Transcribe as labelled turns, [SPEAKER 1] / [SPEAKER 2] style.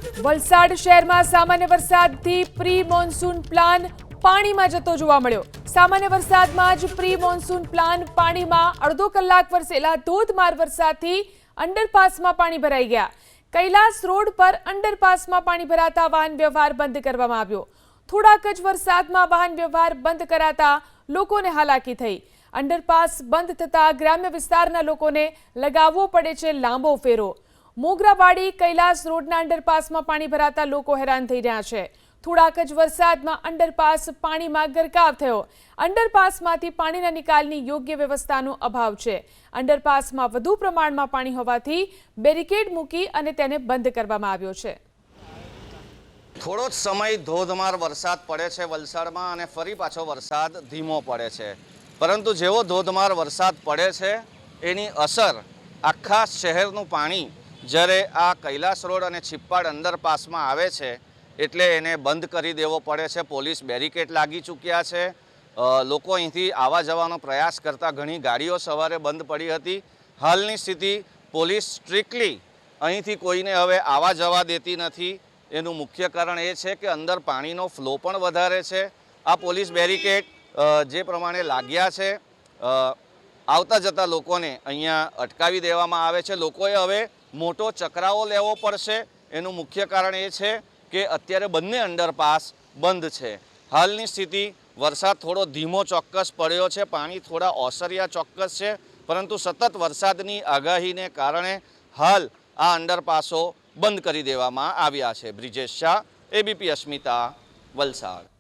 [SPEAKER 1] વલસાડ શહેરમાં સામાન્ય વરસાદથી પ્રી મોન્સૂન પ્લાન પાણીમાં જતો જોવા મળ્યો। સામાન્ય વરસાદમાં જ પ્રી મોન્સૂન પ્લાન પાણીમાં અડધો કલાક વરસેલા ધોધમાર વરસાદથી અંડરપાસમાં પાણી ભરાઈ ગયા। કૈલાસ રોડ પર અંડરપાસમાં પાણી ભરાતા વાહન વ્યવહાર બંધ કરવામાં આવ્યો। થોડાક જ વરસાદમાં વાહન વ્યવહાર બંધ કરાતા લોકોને હાલાકી થઈ। અંડરપાસ બંધ થતા ગ્રામ્ય વિસ્તારના લોકોને લગાવવો પડે છે લાંબો ફેરો। મોગરાવાડી કૈલાસ રોડના અંડરપાસમાં પાણી ભરાતા લોકો હેરાન થઈ રહ્યા છે। થોડાક જ વરસાદમાં અંડરપાસ પાણીમાં ગરકાવ થયો। અંડરપાસમાંથી પાણીના નિકાલની યોગ્ય વ્યવસ્થાનો અભાવ છે। અંડરપાસમાં વધુ પ્રમાણમાં પાણી હોવાથી બેરિકેડ મૂકી અને તેને બંધ કરવામાં આવ્યો છે।
[SPEAKER 2] થોડો જ સમય ધોધમાર વરસાદ પડે છે વલસાડમાં અને ફરી પાછો વરસાદ ધીમો પડે છે, પરંતુ જેવો ધોધમાર વરસાદ પડે છે એની અસર આખા શહેરનું પાણી જ્યારે આ કૈલાસ રોડ અને છિપ્પાડ અંડરપાસમાં આવે છે એટલે એને બંધ કરી દેવો પડે છે। પોલીસ બેરિકેડ લાગી ચૂક્યા છે। લોકો અહીંથી આવવા જવાનો પ્રયાસ કરતા ઘણી ગાડીઓ સવારે બંધ પડી હતી। હાલની સ્થિતિ પોલીસ સ્ટ્રિક્ટલી અહીંથી કોઈને હવે આવવા જવા દેતી નથી। એનું મુખ્ય કારણ એ છે કે અંદર પાણીનો ફ્લો પણ વધારે છે। આ પોલીસ બેરિકેડ જે પ્રમાણે લાગ્યા છે આવતા જતા લોકોને અહીંયા અટકાવી દેવામાં આવે છે। લોકોએ હવે મોટો ચકરાવો લેવો પડશે। એનું મુખ્ય કારણ એ છે કે અત્યારે બંને અંડરપાસ બંધ છે। હાલની સ્થિતિ વરસાદ થોડો ધીમો ચોક્કસ પડ્યો છે, પાણી થોડા ઓસરિયા ચોક્કસ છે, પરંતુ સતત વરસાદની આગાહીને કારણે હાલ આ અંડરપાસો બંધ કરી દેવામાં આવ્યા છે। બ્રિજેશ શાહ, એબીપી અસ્મિતા, વલસાડ।